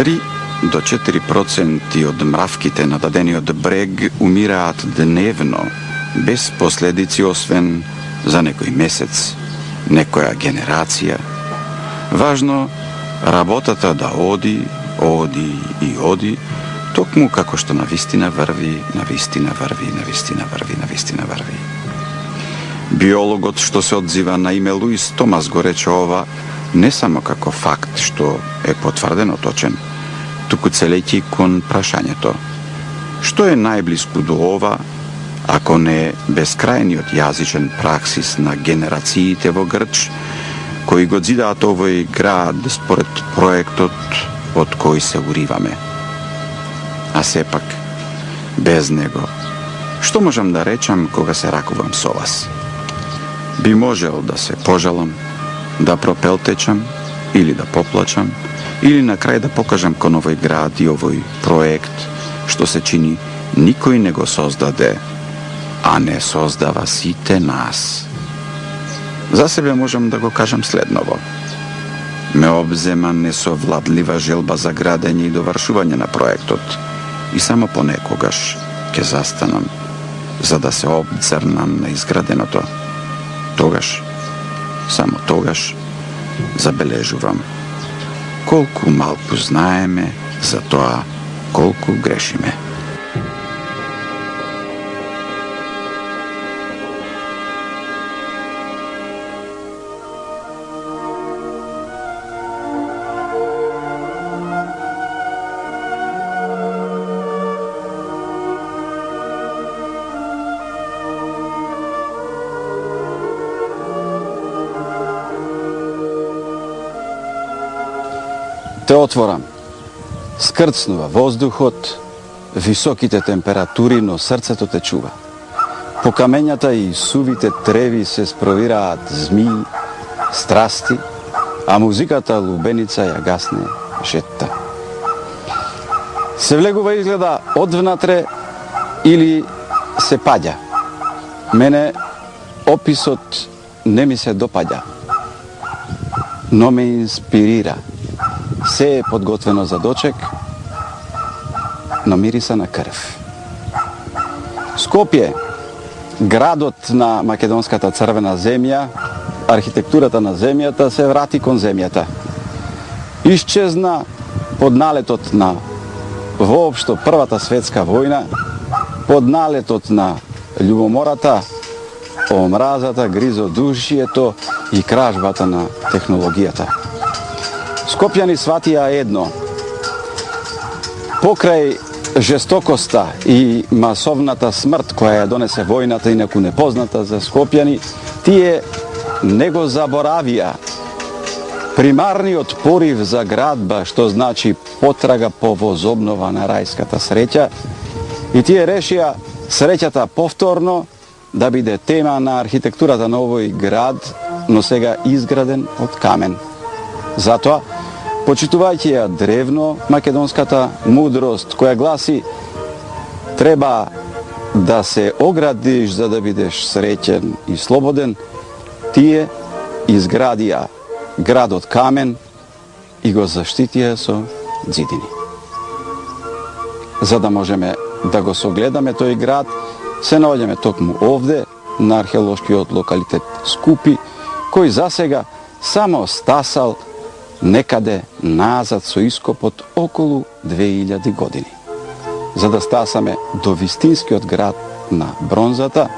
3 до 4% од мравките на дадениот брег умираат дневно, без последици освен за некој месец, некоја генерација. Важно, работата да оди и оди, токму како што навистина врви. Биологот што се одзива на име Луис Томас го рече ова не само како факт што е потврдено точен, туку целејќи кон прашањето: што е најблиску до ова, ако не бескрајниот јазичен праксис на генерациите во Грч, кои го зидаат овој град според проектот од кој се уриваме. А сепак, без него, што можам да речам кога се ракувам со вас? Би можел да се пожалам, да пропелтечам или да поплачам, или на крај да покажам кон овој град и овој проект, што се чини никој не го создаде, а не создава сите нас. За себе можам да го кажам следново. Ме обзема несовладлива желба за градење и довршување на проектот и само понекогаш ќе застанам за да се обцрнам на изграденото. Тогаш, само тогаш, забележувам колку малку знаеме за тоа колку грешиме. Те отворам. Скрцнува воздухот, високите температури, но срцето те чува. По камењата и сувите треви се спровираат змии, страсти, а музиката лубеница ја гасне жетта. Се влегува изгледа одвнатре или се паѓа. Мене описот не ми се допаѓа, но ме инспирира. Се е подготвено за дочек, но мириса на крв. Скопје, градот на македонската црвена земја, архитектурата на земјата се врати кон земјата. Исчезна под налетот на воопшто Првата светска војна, под налетот на љубомората, омразата, гризодушието и кражбата на технологијата. Скопјани сватија едно. Покрај жестокоста и масовната смрт која ја донесе војната, инаку непозната за скопјани, тие не го заборавија примарниот порив за градба, што значи потрага по возобнова на рајската среќа, и тие решија среќата повторно да биде тема на архитектурата на овој град, но сега изграден од камен. Затоа, почитувајќи ја древно македонската мудрост, која гласи: треба да се оградиш за да бидеш среќен и слободен, тие изградија градот камен и го заштитија со ѕидини. За да можеме да го согледаме тој град, се наоѓаме токму овде, на археолошкиот локалитет Скупи, кој засега само стасал некаде назад со ископот околу 2000 години. За да стасаме до вистинскиот град на бронзата,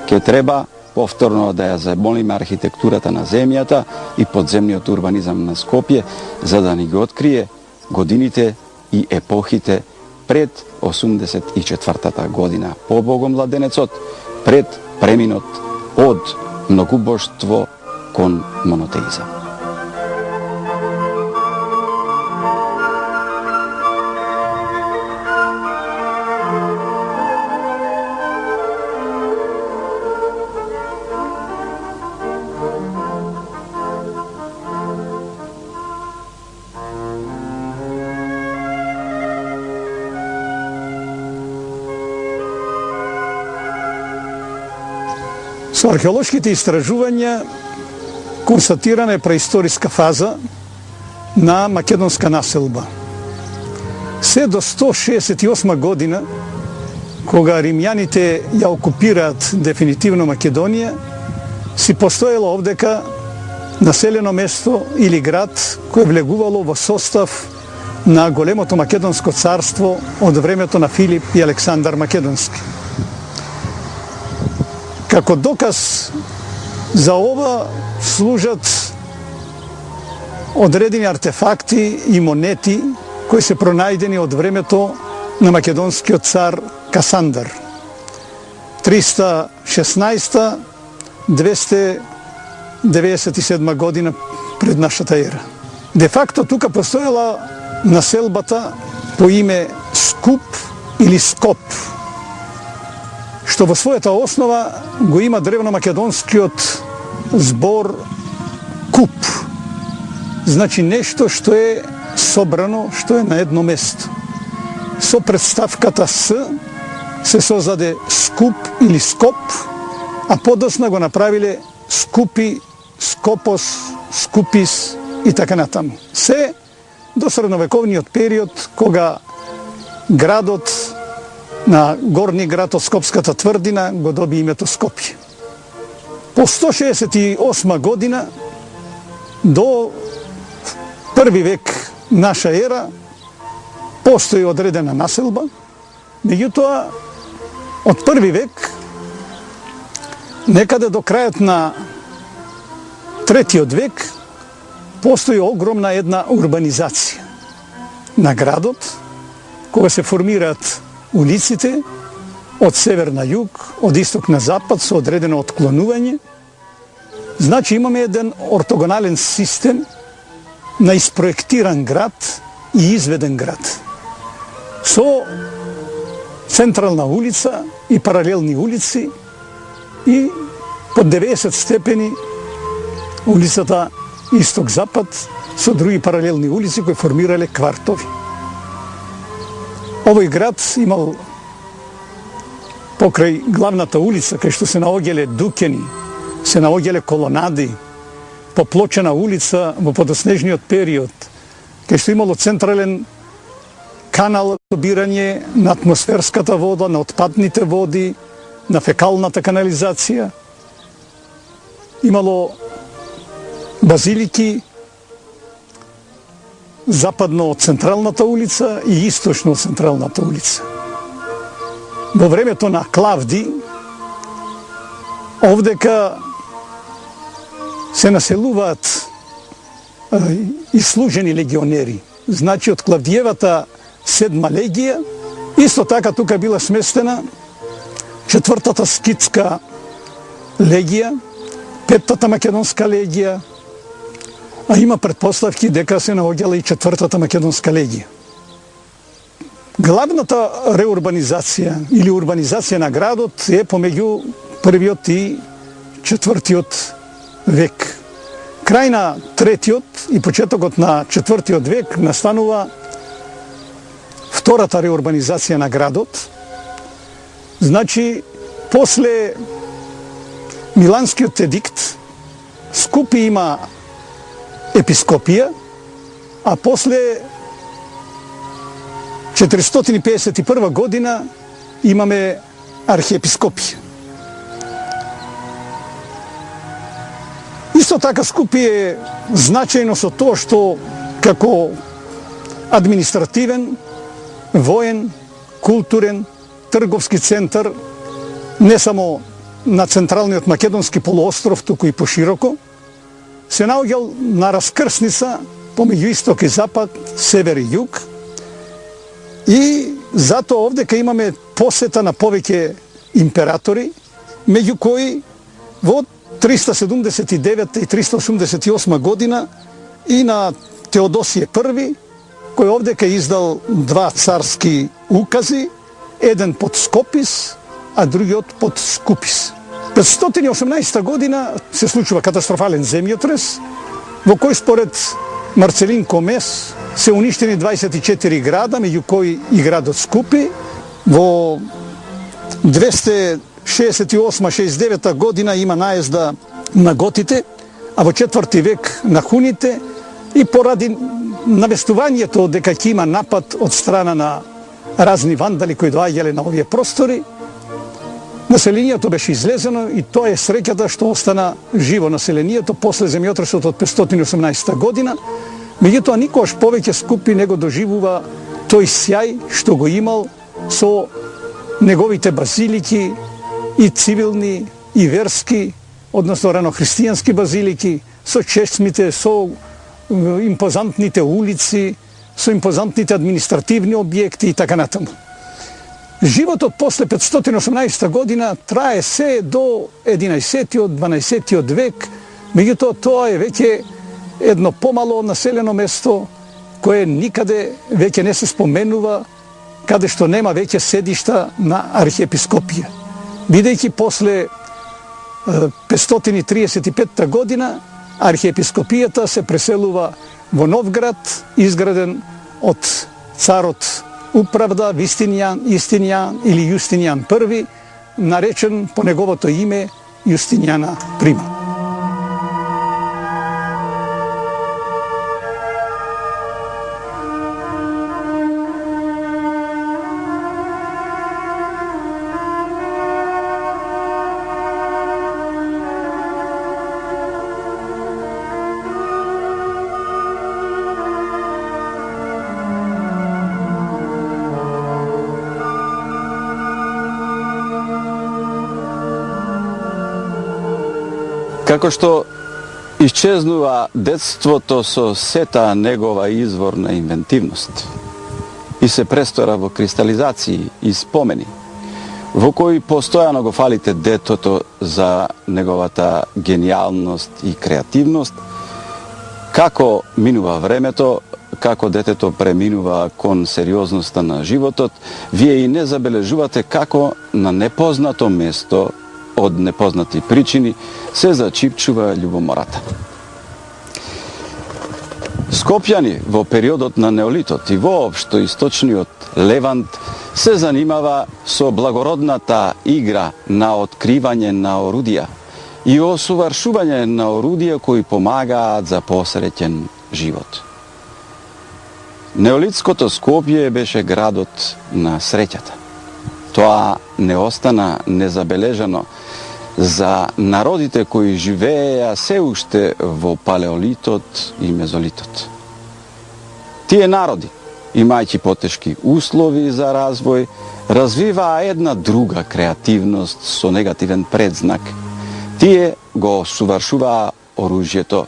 ќе треба повторно да ја замолиме архитектурата на земјата и подземниот урбанизам на Скопје, за да ни ги открие годините и епохите пред 84-та година по Богомладенецот, пред преминот од многубоштво кон монотеизам. Со археолошките истражувања констатирана е преисториска фаза на македонска населба. се до 168 година, кога римјаните ја окупираат дефинитивно Македонија, си постоело овдека населено место или град кој влегувало во состав на големото Македонско царство од времето на Филип и Александар Македонски. Како доказ за ова служат одредени артефакти и монети кои се пронајдени од времето на македонскиот цар Касандар. 316-297 година пред нашата ера. Де факто тука постоела населбата по име Скуп или Скоп, што во својата основа го има древномакедонскиот збор куп. Значи нешто што е собрано, што е на едно место. Со представката С се создаде Скуп или Скоп, а подосна го направиле Скупи, Скопос, Скупис и така натаму. Се до средновековниот период, кога градот на горни град од Скопската тврдина го доби името Скопје. По 168 година до први век наша ера постои одредена населба, меѓутоа од први век некаде до крајот на третиот век постои огромна една урбанизација на градот, кога се формираат улиците од север на југ, од исток на запад со одредено отклонување. Значи имаме еден ортогонален систем на испроектиран град и изведен град со централна улица и паралелни улици и под 90 степени улицата исток-запад со други паралелни улици кои формирале квартови. Овој град имал покрај главната улица, кај што се наоѓале дукени, се наоѓале колонади, поплочена улица во подоснежниот период, кај што имало централен канал за собирање на атмосферската вода, на отпадните води, на фекалната канализација. Имало базилики западно од централната улица и источно од централната улица. Во времето на Клавди, овдека се населуваат и служени легионери. Значи од Клавдиевата 7 легија, исто така тука била сместена 4-та скитска легија, 5-та македонска легија, а има предпоставки дека се наоѓала и 4-та македонска легија. Главната реурбанизација или урбанизација на градот е помеѓу првиот и 4-тиот век. Крај на 3-тиот и почетокот на 4-тиот век настанува втората реурбанизација на градот. Значи, после Миланскиот едикт, Скупи има епископија, а после 451 година имаме архиепископија. Исто така Скупи е значајно со тоа што како административен, воен, културен, трговски центар, не само на централниот македонски полуостров, туку и пошироко, се наоѓал на раскрсница помеѓу исток и запад, север и југ, и затоа овдека имаме посета на повеќе императори, меѓу кои во 379 и 388 година и на Теодосије I, кој овдека издал 2 царски укази, еден под Скопис, а другиот под Скупис. 518 година се случува катастрофален земјотрес, во кој според Марцелин Комес се уништени 24 града, меѓу кои и градот Скупи. Во 268-69 година има наезда на готите, а во 4 век на хуните, и поради навестувањето дека ќе има напад од страна на разни вандали кои доаѓале на овие простори, населението беше излезено и тоа е среќата што остана живо населението после земјотресот од 518 година. Меѓутоа никогаш повеќе Скопје не го доживува тој сјај што го имал со неговите базилики и цивилни и верски, односно ранохристијански базилики, со чесмите, со импозантните улици, со импозантните административни објекти и така натаму. Животот после 518 година трае се до 11-12 век, меѓутоа тоа е веќе едно помало населено место кое никаде веќе не се споменува, каде што нема веќе седишта на архиепископија. Бидејќи после 535 година архиепископијата се преселува во нов град, изграден од царот Управда Истинијан или Јустинијан I, наречен по неговото име Јустинијана Прима. Како што исчезнува детството со сета негова изворна инвентивност и се престора во кристализации и спомени, во кои постојано го фалите детото за неговата гениалност и креативност, како минува времето, како детето преминува кон сериозноста на животот, вие и не забележувате како на непознато место од непознати причини се зачипчува љубомората. Скопјани во периодот на неолитот и воопшто источниот Левант се занимава со благородната игра на откривање на орудија и осуваршување на орудија кои помагаат за посреќен живот. Неолитското Скопје беше градот на среќата. Тоа не остана незабележано за народите кои живееја се уште во палеолитот и мезолитот. Тие народи, имајќи потешки услови за развој, развиваа една друга креативност со негативен предзнак. Тие го суваршуваа оружјето.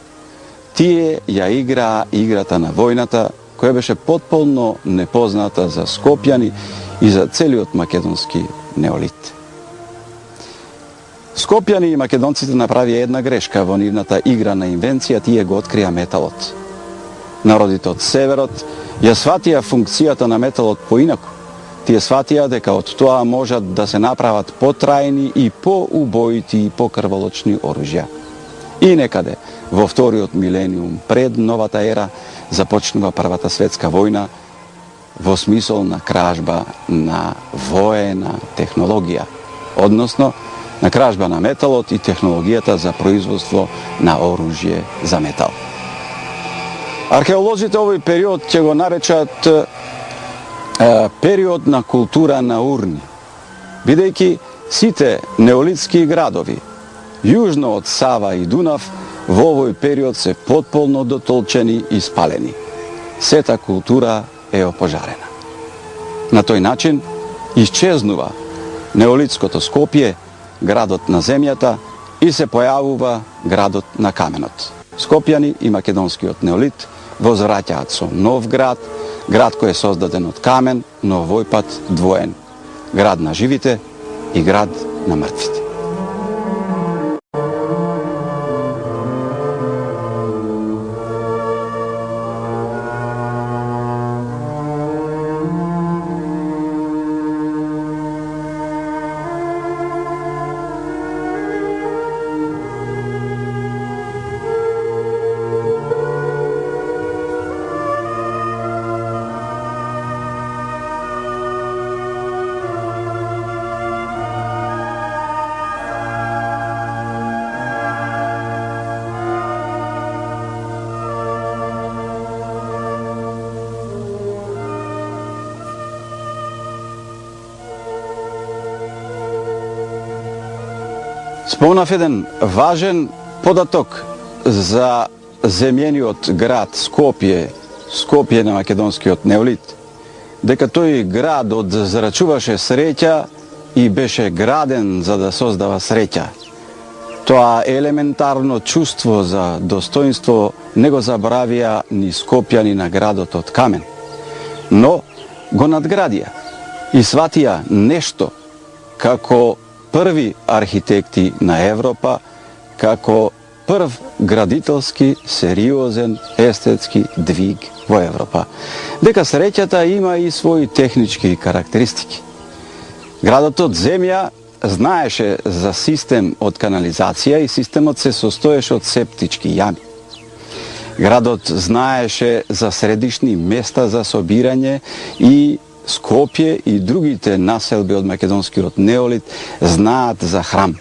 Тие ја играа играта на војната, која беше потполно непозната за скопјани и за целиот македонски неолит. Скопјани и македонците направија една грешка во нивната игра на инвенција, тие го открија металот. Народите од северот ја сватија функцијата на металот поинаку. Тие сватија дека од тоа можат да се направат потрајни и поубоити и покрволочни оружја. И некаде во вториот милениум пред новата ера започнува Првата светска војна во смисол на кражба на воена технологија, односно на кражба на металот и технологијата за производство на оружје за метал. Археолозите овој период ќе го наречат период на култура на урни, бидејќи сите неолитски градови јужно од Сава и Дунав во овој период се потполно дотолчени и спалени. Сета култура е опожарена. На тој начин исчезнува неолитското Скопје, градот на земјата, и се појавува градот на каменот. Скопјани и македонскиот неолит возвраќаат со нов град, град кој е создаден од камен, но овој пат двоен. Град на живите и град на мртвите. Спомнав еден важен податок за земјениот град Скопје на македонскиот неолит, дека тој градот зарачуваше среќа и беше граден за да создава среќа. Тоа елементарно чувство за достоинство не го забравија ни скопјани на градот од камен, но го надградија и сватија нешто како први архитекти на Европа, како прв градителски, сериозен, естетски двиг во Европа. Дека среќата има и своји технички карактеристики. Градот од земја знаеше за систем од канализација и системот се состоеше од септички јами. Градот знаеше за средишни места за собирање и Скопје и другите населби од македонскиот неолит знаат за храм.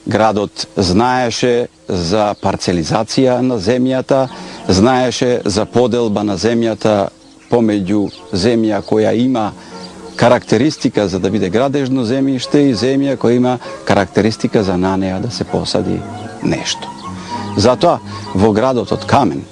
Градот знаеше за парцелизација на земјата, знаеше за поделба на земјата помеѓу земја која има карактеристика за да биде градежно земјиште и земја која има карактеристика за на неа да се посади нешто. Затоа во градот од камен,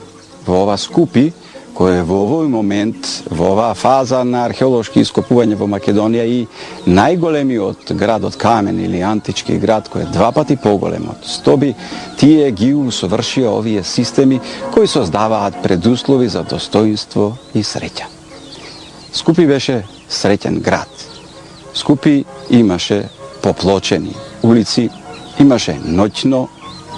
во ова Скупи, кој е во овој момент, во оваа фаза на археолошки ископување во Македонија и најголемиот град од камен или антички град кој е 2 пати поголем од Стоби, тие ги усовршија овие системи кои создаваат предуслови за достоинство и среќа. Скупи беше среќен град. Скупи имаше поплочени улици, имаше ноќно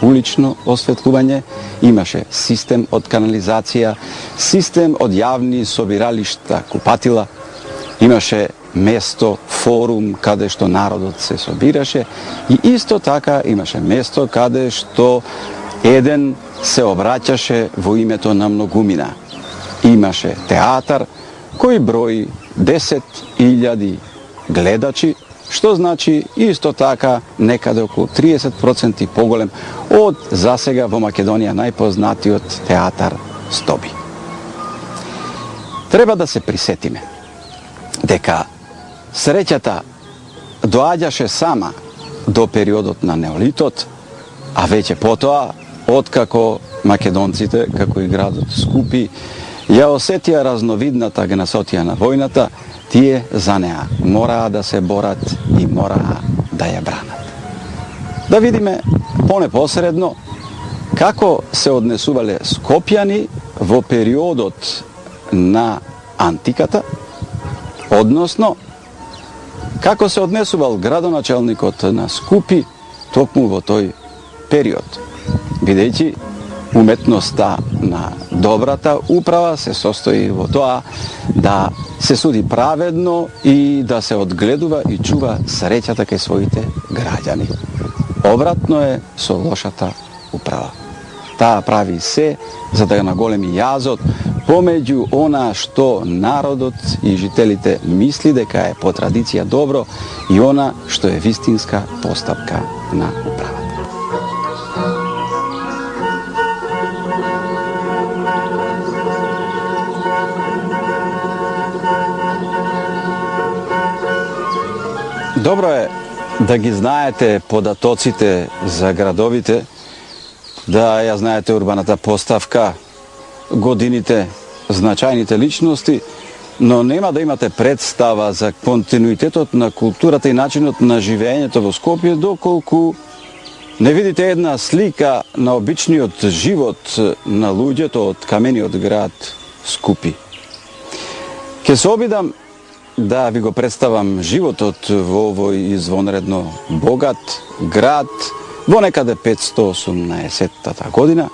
улично осветлување, имаше систем од канализација, систем од јавни собиралишта, купатила, имаше место, форум каде што народот се собираше и исто така имаше место каде што еден се обраќаше во името на многумина. Имаше театар кој брои 10.000 гледачи, што значи исто така некаде околу 30% поголем од засега во Македонија најпознатиот театар Стоби. Треба да се присетиме дека среќата доаѓаше сама до периодот на неолитот, а веќе потоа, откако македонците, како и градот Скупи, ја осетија разновидната гнасотија на војната, тие за неа мораа да се борат и мораа да ја бранат. Да видиме понепосредно како се однесувале скопјани во периодот на антиката, односно како се однесувал градоначелникот на Скупи токму во тој период, бидејќи уметноста на добрата управа се состои во тоа да се суди праведно и да се одгледува и чува среќата кај своите граѓани. Обратно е со лошата управа. Таа прави се за да ја наголеми јазот помеѓу она што народот и жителите мисли дека е по традиција добро и она што е вистинска постапка на управата. Добро е да ги знаете податоците за градовите, да ја знаете урбаната поставка, годините, значајните личности, но нема да имате представа за континуитетот на културата и начинот на живењето во Скопје доколку не видите една слика на обичниот живот на луѓето од камениот град Скупи. Ке се обидам да ви го представам животот во овој извонредно богат град во некаде 518 година,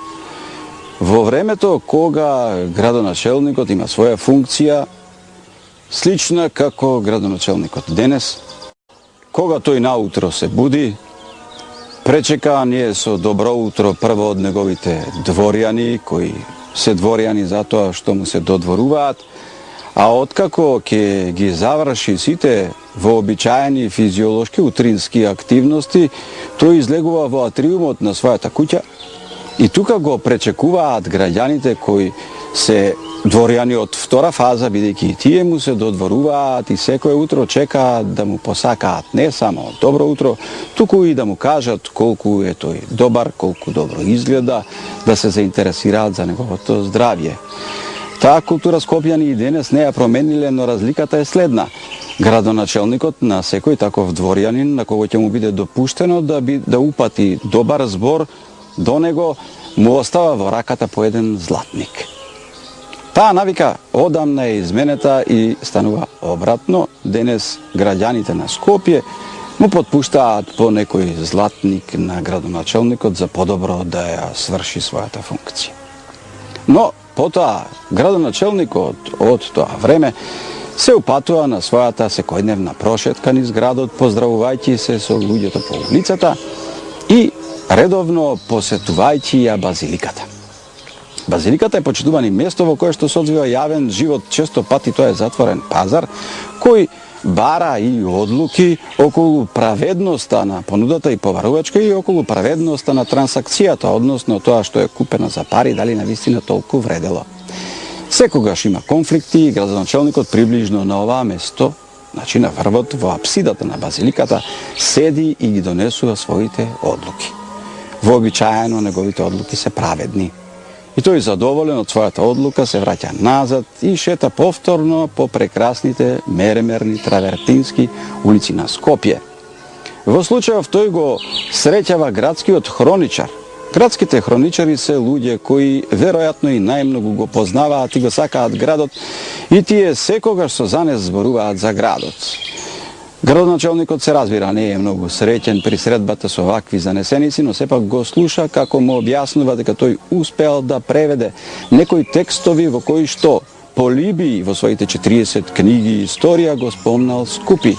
во времето кога градоначелникот има своја функција слична како градоначелникот денес, кога тој наутро се буди, пречека ние со добро утро прво од неговите дворјани, кои се дворјани затоа што му се додворуваат, а откако ќе ги заврши сите вообичаени физиолошки утрински активности, тој излегува во атриумот на својата куќа и тука го пречекуваат граѓаните кои се дворјани од втора фаза, бидејќи тие му се додворуваат и секое утро чекаат да му посакаат не само добро утро, туку и да му кажат колку е тој добар, колку добро изгледа, да се заинтересираат за неговото здравје. Таа култура скопјани и денес не ја промениле, но разликата е следна. Градоначелникот на секој таков дворјанин на кого ќе му биде допуштено да упати добар збор до него, му остава во раката по еден златник. Таа навика одамна е изменета и станува обратно. Денес граѓаните на Скопје му потпуштаат по некој златник на градоначелникот за подобро да ја сврши својата функција. Но потоа градоначелникот од тоа време се упатува на својата секојдневна прошетка низ градот, поздравувајќи се со луѓето по улицата и редовно посетувајќи ја базиликата. Базиликата е почитувано место во кое што се одвива јавен живот, често пати тоа е затворен пазар, кој бара и одлуки околу праведноста на понудата и поварувачка и околу праведноста на трансакцијата, односно тоа што е купено за пари, дали навистина толку вредело. Секогаш има конфликти и градоначелникот приближно на оваа место, значи на врвот во апсидата на базиликата, седи и ги донесува своите одлуки. Вообичаено неговите одлуки се праведни. И тој задоволен од својата одлука се враќа назад и шета повторно по прекрасните меремерни травертински улици на Скопје. Во случајов тој го среќава градскиот хроничар. Градските хроничари се луѓе кои веројатно и најмногу го познаваат и го сакаат градот и тие секогаш со занес зборуваат за градот. Градоначелникот се разбира не е многу среќен при средбата со вакви занесеници, но сепак го слуша како му објаснува дека тој успеал да преведе некои текстови во кои што Полиби во своите 40 книги историја го спомнал Скупи.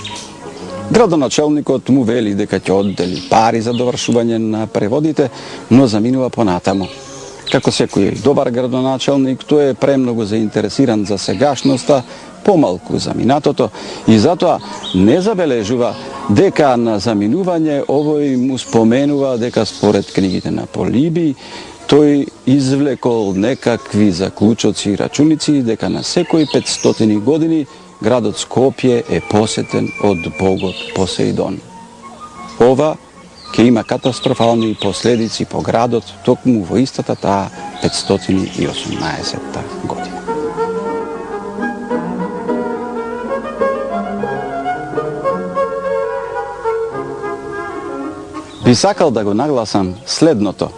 Градоначелникот му вели дека ќе оддели пари за довршување на преводите, но заминува понатаму. Како секој добар градоначелник, тој е премногу заинтересиран за сегашноста, помалку за минатото и затоа не забележува дека на заминување овој му споменува дека според книгите на Полиби тој извлекол некакви заклучоци и рачуници дека на секои 500 години градот Скопје е посетен од богот Посеидон. Ова ќе има катастрофални последици по градот токму во истата таа 518 година. Би сакал да го нагласам следното.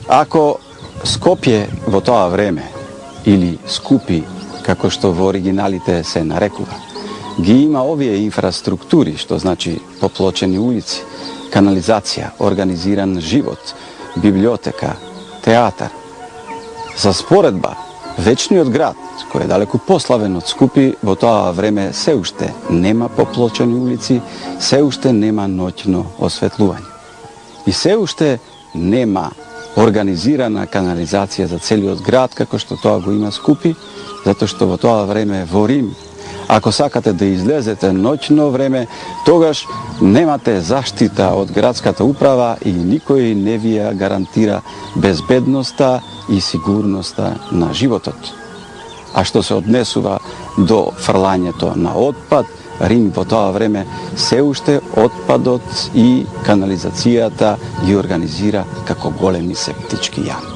Ако Скопје во тоа време, или Скупи, како што во оригиналите се нарекува, ги има овие инфраструктури, што значи поплочени улици, канализација, организиран живот, библиотека, театар. За споредба, вечниот град, кој е далеку пославен од Скупи, во тоа време се уште нема поплочени улици, се уште нема ноќно осветлување. И се уште нема организирана канализација за целиот град, како што тоа го има Скупи, затоа што во тоа време во Рим, ако сакате да излезете ноќно време, тогаш немате заштита од градската управа и никој не ви ја гарантира безбедноста и сигурноста на животот. А што се однесува до фрлањето на отпад, Рим во тоа време се уште отпадот и канализацијата ги организира како големи септички јами.